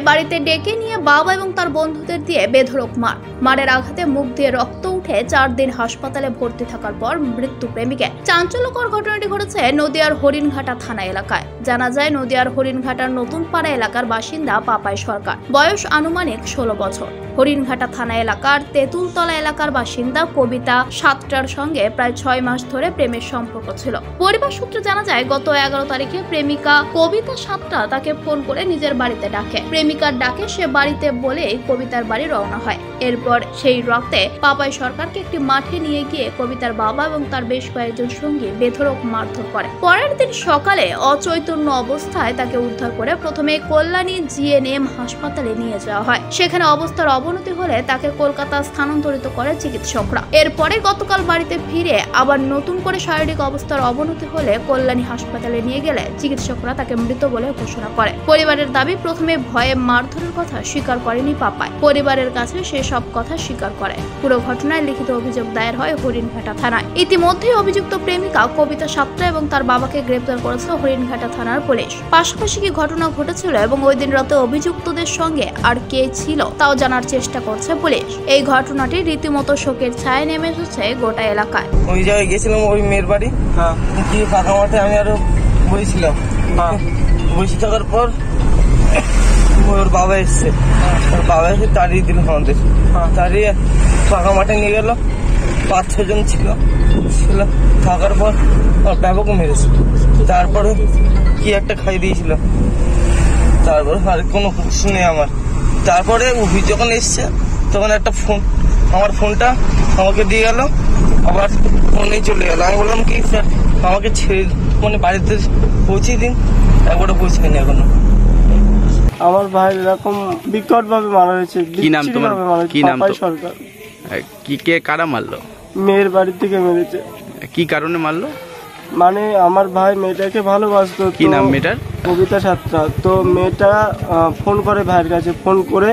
বাড়িতে ডেকে নিয়ে বাবা এবং তার বন্ধুদের দিয়ে বেধড়ক মারের আঘাতে মুখ দিয়ে রক্ত উঠে 4 দিন হাসপাতালে ভর্তি থাকার পর মৃত্যু প্রেমিকের। চাঞ্চল্যকর ঘটনাটি ঘটেছে নদিয়ার হরিণঘাটা থানা এলাকায়। জানা যায় নদিয়ার হরিণঘাটার নতুন পাড়া এলাকার বাসিন্দা পাপাই সরকার, বয়স আনুমানিক 16 বছর। হরিণঘাটা থানা এলাকার তেঁতুলতলা এলাকার বাসিন্দা কবিতা সাতটার সঙ্গে প্রায় 6 মাস ধরে প্রেমের সম্পর্ক ছিল। পরিবার সূত্রে জানা যায় গত 11 তারিখে প্রেমিকা কবিতা সাতটা তাকে ফোন করে নিজের বাড়িতে ডাকে। প্রেমিকার ডাকে সে বাড়িতে বলেই কবিতার বাড়ি রওনা হয়। এরপর সেই রাতে পাপাই সরকারকে একটি মাঠে নিয়ে গিয়ে কবিতার বাবা এবং তার বেশ কয়েকজন সঙ্গী বেধড়ক মারধর করে। পরের দিন সকালে অচৈতন্য অবস্থায় তাকে উদ্ধার করে প্রথমে কল্যাণী জিএনএম হাসপাতালে নিয়ে যাওয়া হয়। সেখানে অবস্থার অবনতি হলে তাকে কলকাতা স্থানান্তরিত করে চিকিৎসকরা। এরপরে গতকাল বাড়িতে ফিরে আবার নতুন করে শারীরিক অবস্থার অবনতি হলে কল্যাণী হাসপাতালে নিয়ে গেলে চিকিৎসকরা তাকে মৃত বলে ঘোষণা করে। পরিবারের দাবি, প্রথমে ভয়ে মারধরের কথা স্বীকার করেনি পাপাই, পরিবারের কাছে সে সব কথা স্বীকার করে। পুরো ঘটনায় লিখিত অভিযোগ দায়ের হয় হরিণঘাটা থানায়। ইতিমধ্যে অভিযুক্ত প্রেমিকা কবিতা সাতটা এবং তার বাবাকে গ্রেপ্তার করেছে হরিণঘাটা থানার পুলিশ। পাশাপাশি কি ঘটনা ঘটেছিল এবং ওই দিন রাতে অভিযুক্তদের সঙ্গে আর কে ছিল তাও জানার চেষ্টা করছে পুলিশ। এই ঘটনাটি রীতিমতো শোকের ছায়া নেমে এসেছে গোটা এলাকায়। ওই জায়গায় গেছিলাম, ওই মেয়ের বাড়ি কি ফাঁকা মাঠে আমি আরো বসেছিলাম। বসে থাকার পর ওর বাবা এসছে, ওর বাবা এসে তাড়িয়ে দিল আমাদের। তাড়িয়ে ফাঁকা মাঠে নিয়ে গেল, 5-6 জন ছিল। থাকার পর ব্যাপক মেরেছে। তারপরে কি একটা খাই দিয়েছিল। তারপরে আর কোনো হুঁশ নেই আমার। তারপরে যখন এসছে তখন একটা ফোন, আমার ফোনটা আমাকে দিয়ে গেল, আবার ফোনেই চলে গেল। আমি বললাম কি স্যার আমাকে ছেড়ে মানে বাড়িতে পৌঁছিয়ে দিন, একবারও পৌঁছায়নি এখনো। আমার ভাই এরকম বিকট ভাবে মারা হয়েছে। কি নাম তোমার? কি নাম? পাপাই সরকার। কি কে কারা মারলো? মেয়ের বাড়ি থেকে মেরেছে। কি কারণে মারলো? মানে আমার ভাই মেয়েটাকে ভালোবাসতো। কি নাম মেয়েটার? কবিতা সাতটা। তো মেয়েটা ফোন করে ভাইয়ের কাছে, ফোন করে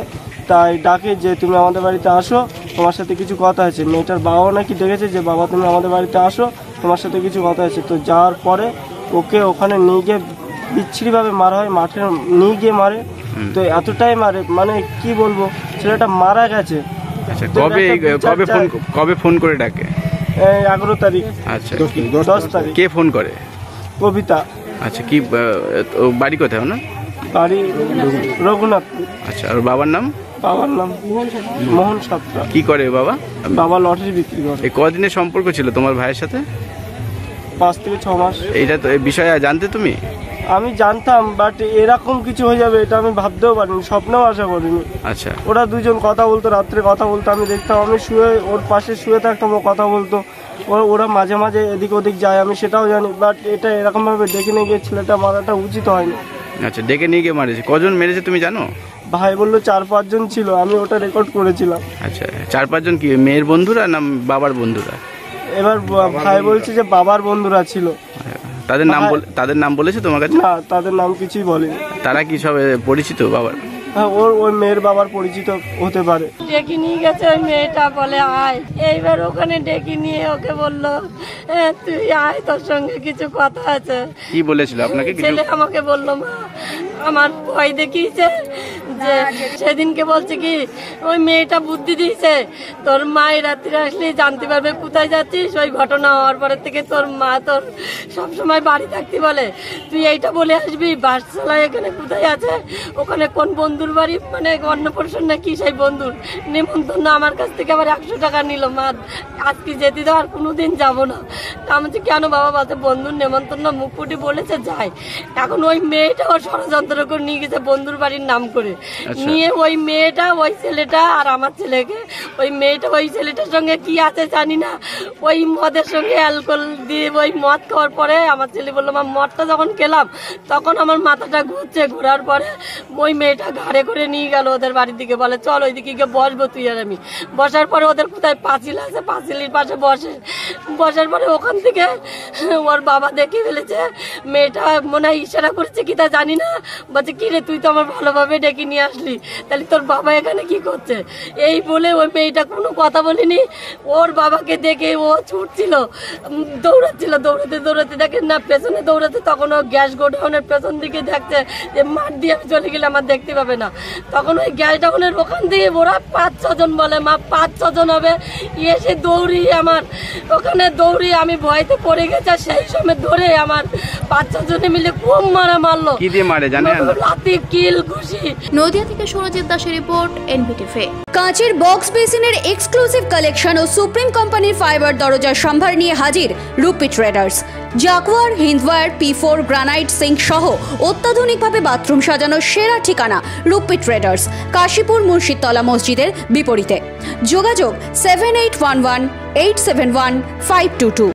তাই ডাকে যে তুমি আমাদের বাড়িতে আসো, তোমার সাথে কিছু কথা আছে। মেয়েটার বাবাও নাকি ডেকেছে যে বাবা তুমি আমাদের বাড়িতে আসো, তোমার সাথে কিছু কথা আছে। তো যাওয়ার পরে ওকে ওখানে নিয়ে গিয়ে বিচ্ছিরিভাবে মারা হয়, মাঠে নিয়ে গিয়ে মারে। তো এতটাই মারে মানে কি বলবো, ছেলেটা মারা গেছে। আচ্ছা, কবে ফোন করে ডাকে? 11 তারিখ। আচ্ছা, 10 তারিখ। কে ফোন করে? কবিতা। আচ্ছা, কি বাড়ি কোথায় না? বাড়ি রঘুনাথ। আচ্ছা, আর বাবার নাম? বাবার নাম মোহন সাতটা। কি করে বাবা? বাবা লটারি বিক্রি করে। এই কদিনের সম্পর্ক ছিল তোমার ভাইয়ের সাথে? 5 থেকে 6 মাস। এইটা তো এই বিষয়ে জানতে তুমি? আমি জানতাম, বাট এরকম কিছু হয়ে যাবে এটা আমি ভাবতেও পারিনি, স্বপ্নেও আশা করিনি। আচ্ছা, ওরা দুজন কথা বলতো, রাত্রে কথা বলতো, আমি দেখতাম। আমি শুয়ে ওর পাশে শুয়ে থাকতাম, ও কথা বলতো। ওরা মাঝে মাঝে এদিক ওদিক যায়, আমি সেটাও জানি। বাট এটা এরকম ভাবে ডেকে নিয়ে গিয়ে ছেলেটা মারাটা উচিত হয়নি। আচ্ছা, ডেকে নিয়ে গিয়ে মারেছে। কজন মেরেছে তুমি জানো? ভাই বললো 4-5 জন ছিল, আমি ওটা রেকর্ড করেছিলাম। আচ্ছা, 4-5 জন কি মেয়ের বন্ধুরা না বাবার বন্ধুরা? এবার ভাই বলছে যে বাবার বন্ধুরা ছিল। তাদের নাম বলেছে তোমার কাছে? না, তাদের নাম কিছুই বলেনি। তারা কি সব পরিচিত বাবার? হ্যাঁ, ওই মেয়ের বাবার পরিচিত হতে পারে। ডেকে নিয়ে গেছে ওই মেয়েটা, বলে আয়। এইবার ওখানে ডেকে নিয়ে ওকে বললো তুই আয়, তোর সঙ্গে কিছু কথা আছে। কি বলেছিল আপনাকে? ছেলে আমাকে বললো মা আমার ভয় দেখিয়েছে, যে সেদিনকে বলছে কি ওই মেয়েটা বুদ্ধি দিয়েছে, তোর মা রাত্রে আসলে জানতে পারবে কোথায় যাচ্ছিস। ওই ঘটনা হওয়ার পরের থেকে তোর মা তোর সবসময় বাড়ি থাকতে বলে, তুই এইটা বলে আসবি বাস চালায় এখানে কোথায় আছে, ওখানে কোন বন্ধুর বাড়ি, মানে অন্নপ্রাশন নাকি সেই বন্ধুর নেমন্তন্ন। আমার কাছ থেকে আবার 100 টাকা নিল, মা আজকে যেতে দাও, আর কোনোদিন যাবো না। আমি বলছি কেন বাবা? বলছে বন্ধুর নেমন্তন্ন মুখ ফুটে বলেছে যায়। এখন ওই মেয়েটা ওর ষড়যন্ত্র করে নিয়ে গেছে বন্ধুর বাড়ির নাম করে। নিয়ে ওই মেয়েটা, ওই ছেলেটা আর আমার ছেলেকে, ওই মেয়েটা ওই ছেলেটার সঙ্গে কি আছে জানি না, ওই মদের সঙ্গে অ্যালকোহল দিয়ে ওই মদ খাওয়ার পরে আমার ছেলে বললো মা মদটা যখন খেলাম তখন আমার মাথাটা ঘুরছে। ঘোরার পরে ওই মেয়েটা ঘাড়ে করে নিয়ে গেল ওদের বাড়ির দিকে, বলে চল ওইদিকে গিয়ে বসবো তুই আর আমি। বসার পরে ওদের কোথায় পাঁচিল আছে, পাঁচিলের পাশে বসার পরে ওখান থেকে ওর বাবা দেখে ফেলেছে। মেয়েটা মনে হয় ইশারা করেছে কি তা জানি না, বলছে কি রে তুই তো আমার ভালোভাবে ডেকে ডেকে নিয়ে আসলি, তাহলে তোর বাবা এখানে কি করছে? এই বলে ওই মেয়েটা কোনো কথা বলিনি। ওর বাবাকে দেখে ও ছুটছিল, দৌড়াচ্ছিল, দৌড়াতে দৌড়াতে দেখে না পেছনে দৌড়াতে, তখন ও গ্যাস গোডাউনের পেছন দিকে দেখছে যে মাঠ দিয়ে আমি চলে গেলে আমার দেখতে পাবে না। তখন ওই গ্যাস ডাউনের ওখান দিয়ে ওরা 5-6 জন বলে, মা 5-6 জন হবে, এসে দৌড়িয়ে আমার ওখানে দৌড়িয়ে আমি ভয়তে পড়ে গেছে। সেই সময় ধরে আমার 5-6 জনে মিলে খুব মারলো। কি দিয়ে মারে জানেন? লাথি, কিল, ঘুষি। নদিয়া থেকে সুরজিৎ দাসের রিপোর্ট, এনবিটিভি। কাঁচের বক্স বেসিনের এক্সক্লুসিভ কালেকশন ও সুপ্রিম কোম্পানির ফাইবার দরজার সম্ভার নিয়ে হাজির Rupi traders. Jaquar, Hindware, P4 granite sink সহ অত্যাধুনিকভাবে বাথরুম সাজানো সেরা ঠিকানা রূপী ট্রেডার্স, কাশীপুর মুর্শিদতলা মসজিদের বিপরীতে। যোগাযোগ 7811 871 522।